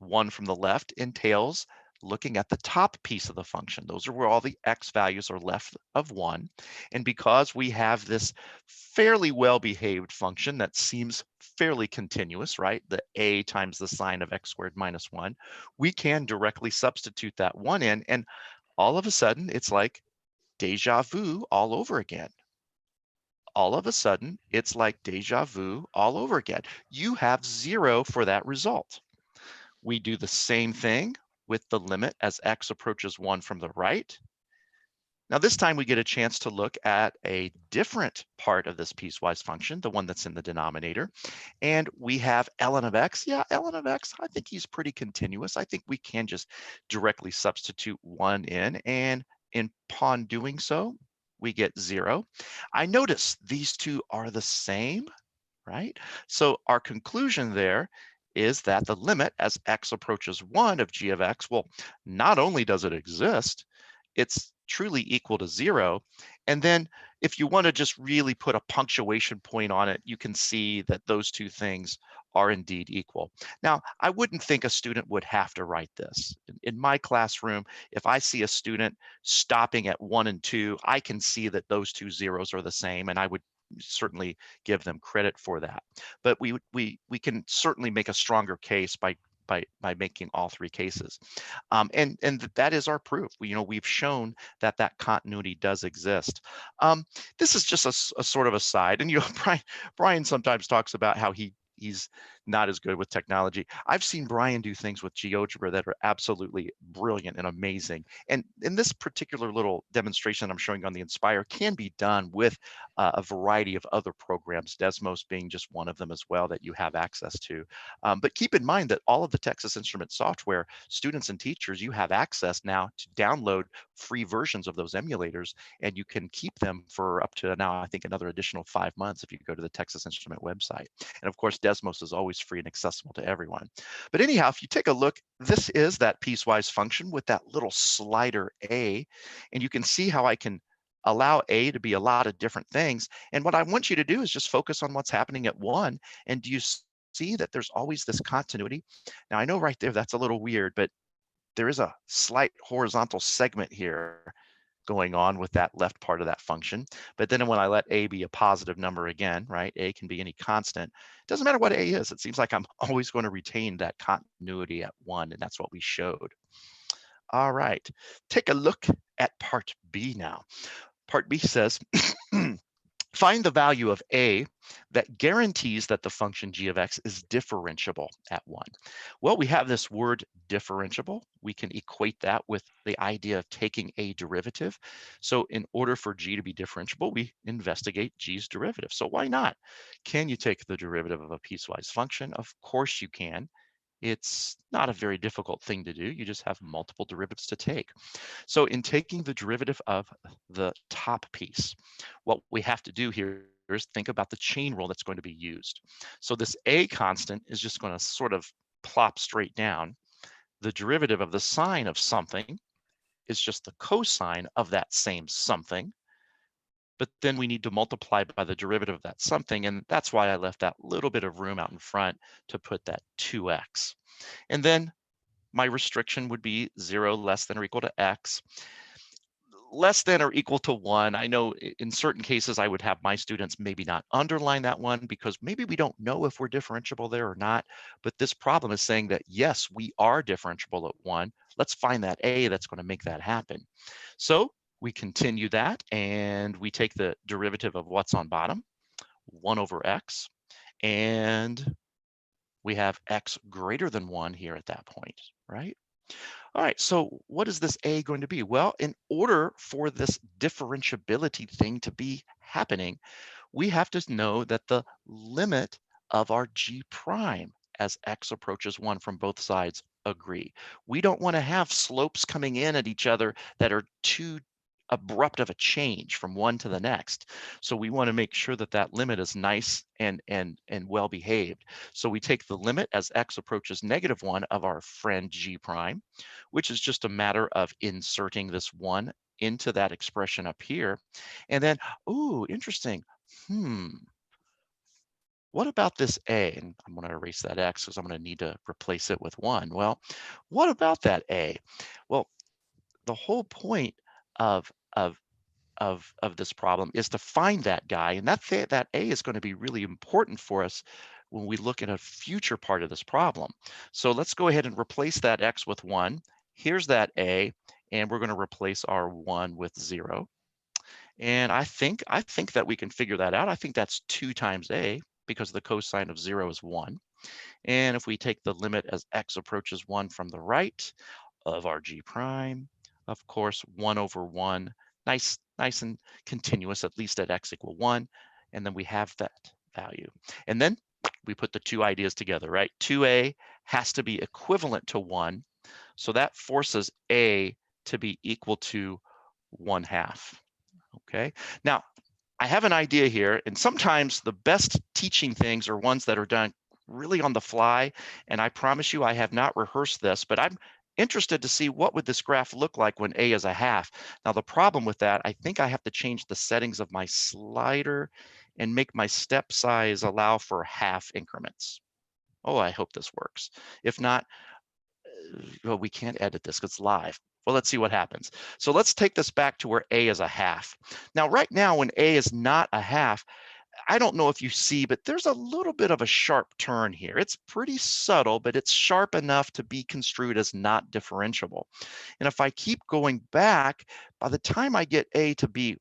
1 from the left entails looking at the top piece of the function. Those are where all the X values are left of 1. And because we have this fairly well-behaved function that seems fairly continuous, right? The A times the sine of X squared minus 1, we can directly substitute that 1 in, and all of a sudden, it's like deja vu all over again. All of a sudden, it's like deja vu all over again. You have 0 for that result. We do the same thing with the limit as X approaches 1 from the right. Now this time we get a chance to look at a different part of this piecewise function, the one that's in the denominator. And we have ln of X. Yeah, ln of X, I think he's pretty continuous. I think we can just directly substitute 1 in, and upon doing so, we get 0. I notice these two are the same, right? So our conclusion there is that the limit as X approaches 1 of G of X, well, not only does it exist, it's truly equal to 0. And then if you want to just really put a punctuation point on it, you can see that those two things are indeed equal. Now, I wouldn't think a student would have to write this. In my classroom, if I see a student stopping at 1 and 2, I can see that those two zeros are the same, and I would certainly give them credit for that. But we can certainly make a stronger case by making all 3 cases. And that is our proof. We've shown that that continuity does exist. This is just a sort of aside. And Brian sometimes talks about how he's not as good with technology. I've seen Brian do things with GeoGebra that are absolutely brilliant and amazing. And in this particular little demonstration I'm showing on the Inspire can be done with a variety of other programs, Desmos being just one of them as well that you have access to. But keep in mind that all of the Texas Instruments software, students and teachers, you have access now to download free versions of those emulators, and you can keep them for up to now, I think, another additional 5 months if you go to the Texas Instrument website. And of course, Desmos is always free and accessible to everyone. But anyhow, if you take a look, this is that piecewise function with that little slider A, and you can see how I can allow A to be a lot of different things. And what I want you to do is just focus on what's happening at 1. And do you see that there's always this continuity? Now, I know right there, that's a little weird, but there is a slight horizontal segment here going on with that left part of that function. But then when I let A be a positive number again, right? A can be any constant. It doesn't matter what A is. It seems like I'm always going to retain that continuity at 1, and that's what we showed. All right, take a look at part B now. Part B says, find the value of A that guarantees that the function g of x is differentiable at 1. Well, we have this word differentiable. We can equate that with the idea of taking a derivative. So in order for g to be differentiable, we investigate g's derivative. So why not? Can you take the derivative of a piecewise function? Of course you can. It's not a very difficult thing to do. You just have multiple derivatives to take. So in taking the derivative of the top piece, what we have to do here is think about the chain rule that's going to be used. So this a constant is just going to sort of plop straight down. The derivative of the sine of something is just the cosine of that same something. But then we need to multiply by the derivative of that something. And that's why I left that little bit of room out in front to put that 2x. And then my restriction would be 0 less than or equal to x. Less than or equal to 1. I know in certain cases I would have my students maybe not underline that one because maybe we don't know if we're differentiable there or not. But this problem is saying that yes, we are differentiable at 1. Let's find that a that's going to make that happen. So we continue that and we take the derivative of what's on bottom, 1 over x, and we have x greater than 1 here at that point, right? All right, so what is this a going to be? Well, in order for this differentiability thing to be happening, we have to know that the limit of our g prime as x approaches 1 from both sides agree. We don't want to have slopes coming in at each other that are too abrupt of a change from one to the next. So we want to make sure that that limit is nice and well behaved. So we take the limit as x approaches -1 of our friend g prime, which is just a matter of inserting this 1 into that expression up here. And then, ooh, interesting. What about this a? And I'm going to erase that x because I'm going to need to replace it with 1. Well, what about that a? Well, the whole point of this problem is to find that guy, and that a is going to be really important for us when we look at a future part of this problem. So let's go ahead and replace that x with 1. Here's that a, and we're going to replace our 1 with 0. And I think that we can figure that out. I think that's 2 times a because the cosine of 0 is 1. And if we take the limit as x approaches 1 from the right of our g prime, of course, 1 over 1, nice and continuous, at least at x equal 1. And then we have that value. And then we put the two ideas together, right? 2a has to be equivalent to 1. So that forces a to be equal to 1/2. Okay. Now, I have an idea here, and sometimes the best teaching things are ones that are done really on the fly. And I promise you, I have not rehearsed this, but I'm interested to see what would this graph look like when a is 1/2. Now, the problem with that, I think I have to change the settings of my slider and make my step size allow for 1/2 increments. Oh, I hope this works. If not, well, we can't edit this because it's live. Well, let's see what happens. So let's take this back to where a is 1/2. Now, right now, when a is not 1/2, I don't know if you see, but there's a little bit of a sharp turn here. It's pretty subtle, but it's sharp enough to be construed as not differentiable. And if I keep going back, by the time I get a to be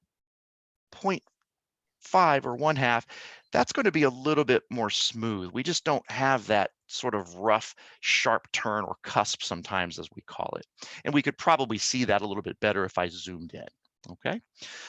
0.5 or 1/2, that's going to be a little bit more smooth. We just don't have that sort of rough, sharp turn or cusp sometimes, as we call it. And we could probably see that a little bit better if I zoomed in, okay?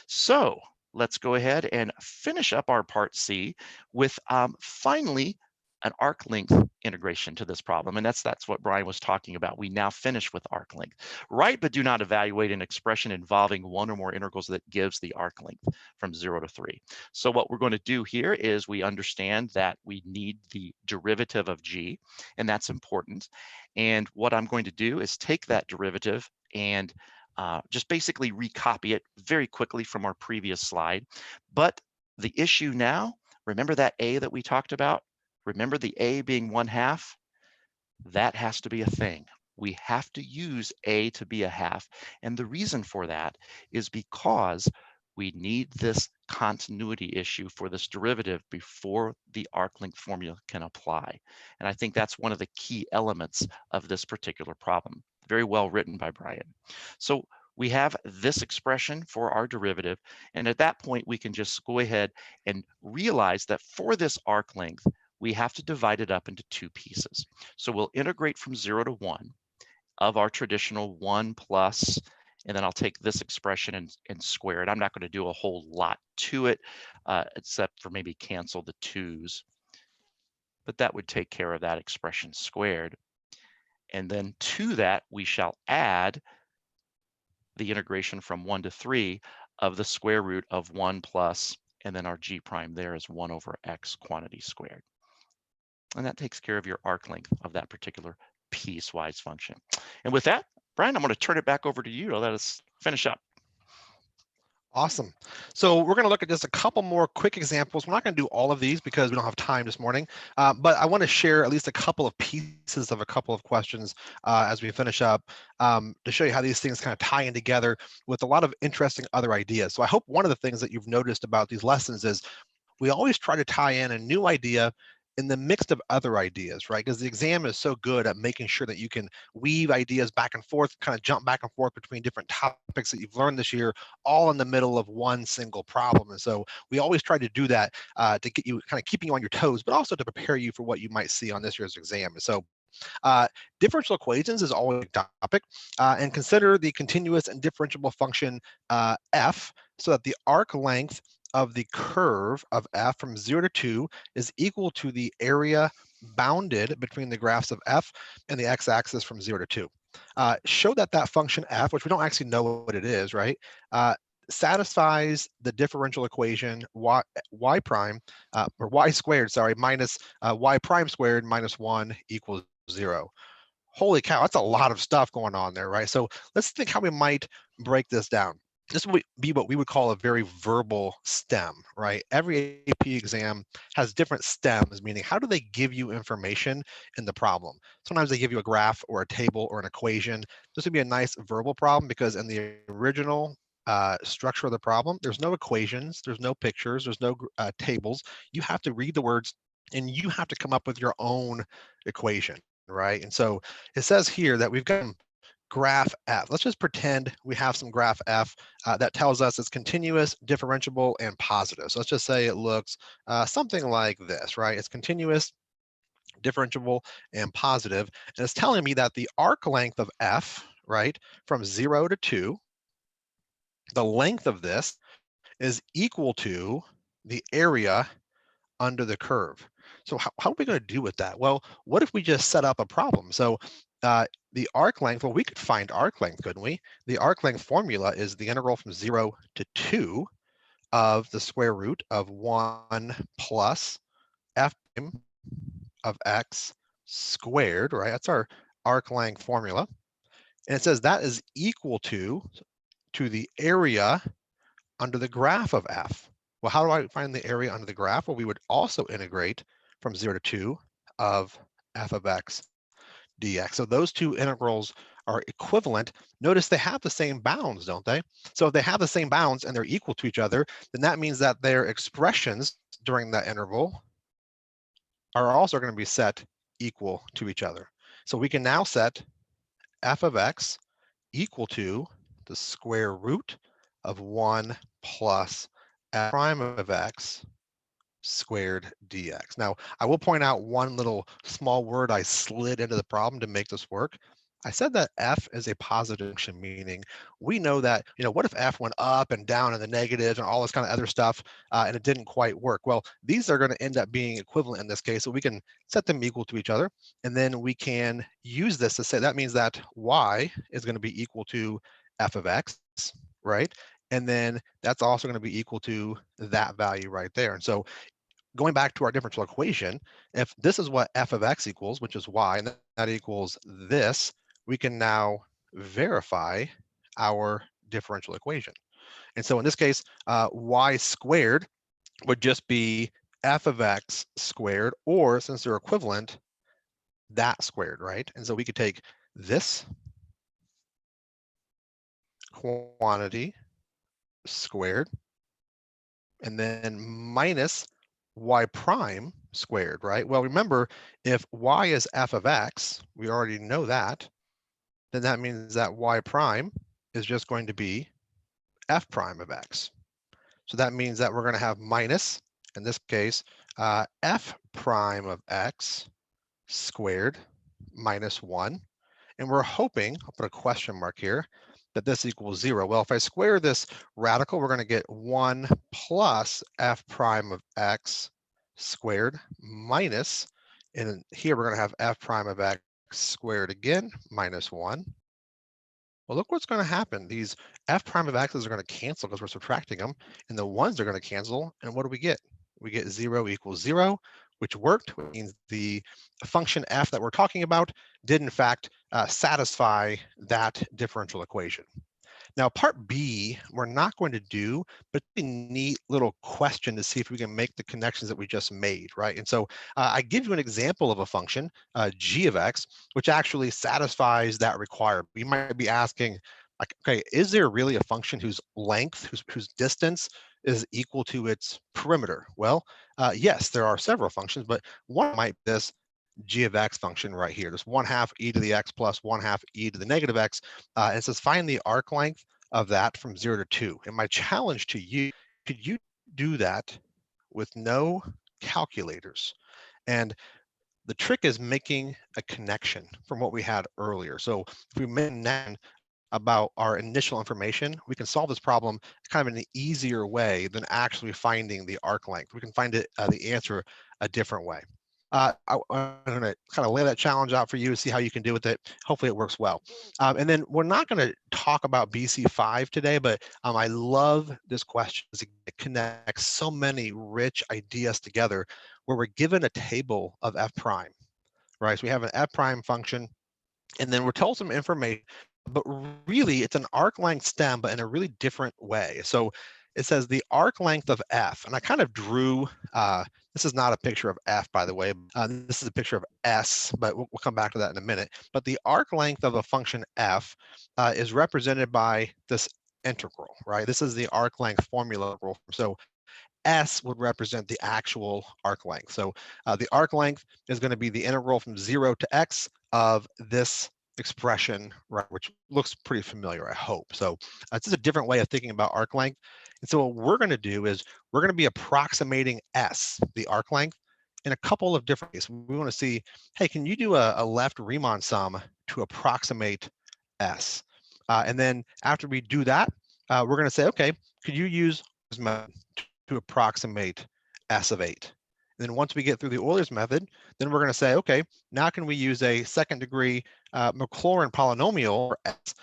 So let's go ahead and finish up our part C with finally an arc length integration to this problem. And that's what Brian was talking about. We now finish with arc length. Write but do not evaluate an expression involving one or more integrals that gives the arc length from 0 to 3. So what we're going to do here is we understand that we need the derivative of g, and that's important. And what I'm going to do is take that derivative and just basically recopy it very quickly from our previous slide. But the issue now, remember that a that we talked about? Remember the a being 1/2? That has to be a thing. We have to use a to be a half. And the reason for that is because we need this continuity issue for this derivative before the arc length formula can apply. And I think that's one of the key elements of this particular problem. Very well written by Brian. So we have this expression for our derivative. And at that point, we can just go ahead and realize that for this arc length, we have to divide it up into two pieces. So we'll integrate from 0 to 1 of our traditional 1 plus, and then I'll take this expression and square it. I'm not going to do a whole lot to it, except for maybe cancel the 2's. But that would take care of that expression squared. And then to that, we shall add the integration from 1 to 3 of the square root of 1 plus, and then our g prime there is 1 over x quantity squared. And that takes care of your arc length of that particular piecewise function. And with that, Brian, I'm going to turn it back over to you to let us finish up. Awesome. So we're going to look at just a couple more quick examples. We're not going to do all of these because we don't have time this morning, but I want to share at least a couple of pieces of a couple of questions as we finish up to show you how these things kind of tie in together with a lot of interesting other ideas. So I hope one of the things that you've noticed about these lessons is we always try to tie in a new idea in the mix of other ideas, right? Because the exam is so good at making sure that you can weave ideas back and forth, kind of jump back and forth between different topics that you've learned this year, all in the middle of one single problem. And so we always try to do that to get you kind of keeping you on your toes, but also to prepare you for what you might see on this year's exam. And so differential equations is always a topic, and consider the continuous and differentiable function f so that the arc length of the curve of f from 0 to 2 is equal to the area bounded between the graphs of f and the x-axis from 0 to 2. Show that that function f, which we don't actually know what it is, right, satisfies the differential equation y prime, or y squared, sorry, minus y prime squared minus 1 equals 0. Holy cow, that's a lot of stuff going on there, right? So let's think how we might break this down. This would be what we would call a very verbal STEM, right? Every AP exam has different STEMs, meaning how do they give you information in the problem? Sometimes they give you a graph or a table or an equation. This would be a nice verbal problem because in the original structure of the problem, there's no equations, there's no pictures, there's no tables. You have to read the words and you have to come up with your own equation, right? And so it says here that we've got graph f. Let's just pretend we have some graph f that tells us it's continuous, differentiable, and positive. So let's just say it looks something like this, right? It's continuous, differentiable, and positive. And it's telling me that the arc length of f, right, from 0 to 2, the length of this is equal to the area under the curve. So how are we going to do with that? Well, what if we just set up a problem? So the arc length, well, we could find arc length, couldn't we? The arc length formula is the integral from 0 to 2 of the square root of 1 plus f of x squared, right? That's our arc length formula. And it says that is equal to the area under the graph of f. Well, how do I find the area under the graph? Well, we would also integrate from 0 to 2 of f of x dx. So those two integrals are equivalent. Notice they have the same bounds, don't they? So if they have the same bounds and they're equal to each other, then that means that their expressions during that interval are also going to be set equal to each other. So we can now set f of x equal to the square root of 1 plus f prime of x squared dx. Now, I will point out one little small word I slid into the problem to make this work. I said that f is a positive function, meaning we know that, what if f went up and down and the negatives and all this kind of other stuff, and it didn't quite work? Well, these are going to end up being equivalent in this case, so we can set them equal to each other, and then we can use this to say that means that y is going to be equal to f of x, right? And then that's also going to be equal to that value right there. And so going back to our differential equation, if this is what f of x equals, which is y, and that equals this, we can now verify our differential equation. And so in this case, y squared would just be f of x squared, or since they're equivalent, that squared, right? And so we could take this quantity squared and then minus y prime squared, right? Well, remember, if y is f of x, we already know that, then that means that y prime is just going to be f prime of x. So that means that we're going to have minus, in this case, f prime of x squared minus 1. And we're hoping, I'll put a question mark here, that this equals 0. Well, if I square this radical, we're going to get 1 plus f prime of x squared minus, and here we're going to have f prime of x squared again, minus 1. Well, look what's going to happen. These f prime of x's are going to cancel because we're subtracting them, and the ones are going to cancel, and what do we get? We get 0 equals 0, which worked, which means the function f that we're talking about did in fact satisfy that differential equation. Now, part B, we're not going to do, but it's a neat little question to see if we can make the connections that we just made, right? And so I give you an example of a function, g of x, which actually satisfies that requirement. You might be asking, like, okay, is there really a function whose length, whose distance is equal to its perimeter? Well, yes, there are several functions, but one might be this g of x function right here. This 1/2 e to the x plus 1/2 e to the negative x. And it says find the arc length of that from 0 to 2. And my challenge to you, could you do that with no calculators? And the trick is making a connection from what we had earlier. So if we mention about our initial information, we can solve this problem kind of in an easier way than actually finding the arc length. We can find it the answer a different way. I'm going to kind of lay that challenge out for you to see how you can do with it. Hopefully it works well. And then we're not going to talk about BC5 today, but I love this question because it connects so many rich ideas together where we're given a table of f prime, right? So we have an f prime function, and then we're told some information, but really it's an arc length stem, but in a really different way. So it says the arc length of f, and I kind of drew, this is not a picture of f, by the way. This is a picture of s, but we'll come back to that in a minute. But the arc length of a function f is represented by this integral, right? This is the arc length formula. So S would represent the actual arc length. So the arc length is going to be the integral from 0 to x of this expression, right, which looks pretty familiar, I hope. So it's just a different way of thinking about arc length. And so what we're going to do is we're going to be approximating S, the arc length, in a couple of different ways. We want to see, hey, can you do a left Riemann sum to approximate S? And then after we do that, we're going to say, okay, could you use this method to approximate S of 8? And then once we get through the Euler's method, then we're going to say, okay, now can we use a second degree Maclaurin polynomial, or S,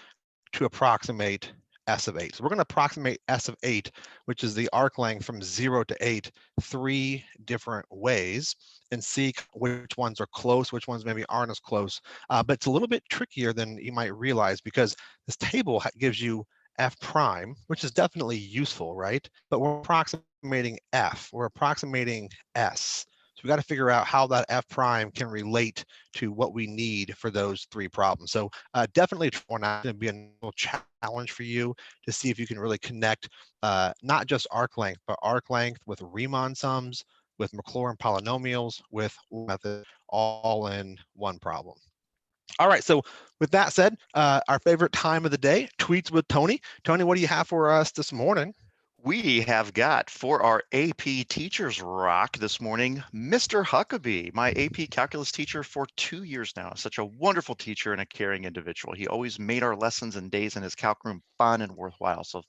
to approximate S of 8? So we're going to approximate S of 8, which is the arc length from 0 to 8, 3 different ways, and see which ones are close, which ones maybe aren't as close. But it's a little bit trickier than you might realize because this table gives you f prime, which is definitely useful, right? But we're approximating f, we're approximating s. So we got to figure out how that f prime can relate to what we need for those 3 problems. So definitely going to be a little challenge for you to see if you can really connect not just arc length, but arc length with Riemann sums, with Maclaurin polynomials, with method, all in one problem. All right, so with that said, our favorite time of the day, tweets with Tony. Tony, what do you have for us this morning? We have got for our AP Teachers Rock this morning, Mr. Huckabee, my AP Calculus teacher for 2 years now. Such a wonderful teacher and a caring individual. He always made our lessons and days in his calc room fun and worthwhile. So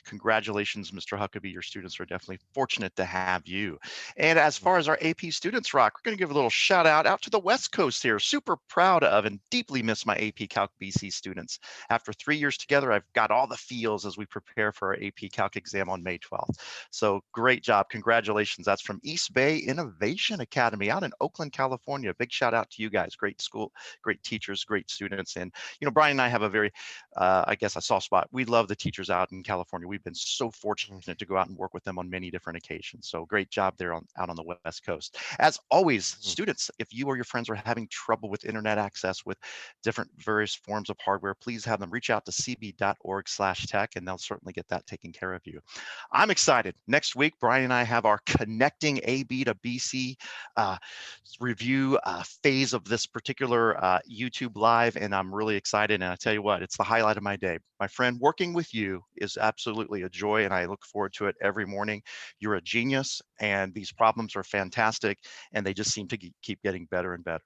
congratulations, Mr. Huckabee. Your students are definitely fortunate to have you. And as far as our AP Students Rock, we're going to give a little shout out to the West Coast here. Super proud of and deeply miss my AP Calc BC students. After 3 years together, I've got all the feels as we prepare for our AP Calc exam on May 12th. So great job. Congratulations. That's from East Bay Innovation Academy out in Oakland, California. Big shout out to you guys. Great school, great teachers, great students. And, Brian and I have a very, I guess, a soft spot. We love the teachers out in California. We've been so fortunate to go out and work with them on many different occasions. So great job there out on the West Coast. As always, students, if you or your friends are having trouble with internet access with different various forms of hardware, please have them reach out to cb.org/tech, and they'll certainly get that taken care of you. I'm excited. Next week, Brian and I have our Connecting AB to BC review phase of this particular YouTube Live, and I'm really excited. And I tell you what, it's the highlight of my day. My friend, working with you is absolutely a joy, and I look forward to it every morning. You're a genius, and these problems are fantastic, and they just seem to keep getting better and better.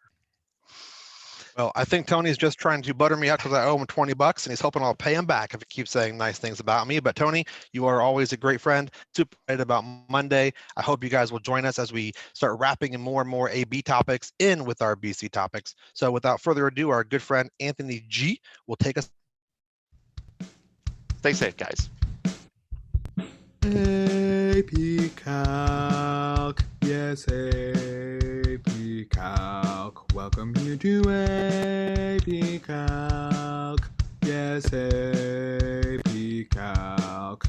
Well, I think Tony's just trying to butter me up because I owe him $20 and he's hoping I'll pay him back if he keeps saying nice things about me. But Tony, you are always a great friend. Super excited about Monday. I hope you guys will join us as we start wrapping in more and more AB topics in with our BC topics. So without further ado, our good friend Anthony G will take us. Stay safe, guys. AP Calc, yes, AP Calc. Welcome you to AP Calc, yes, AP Calc.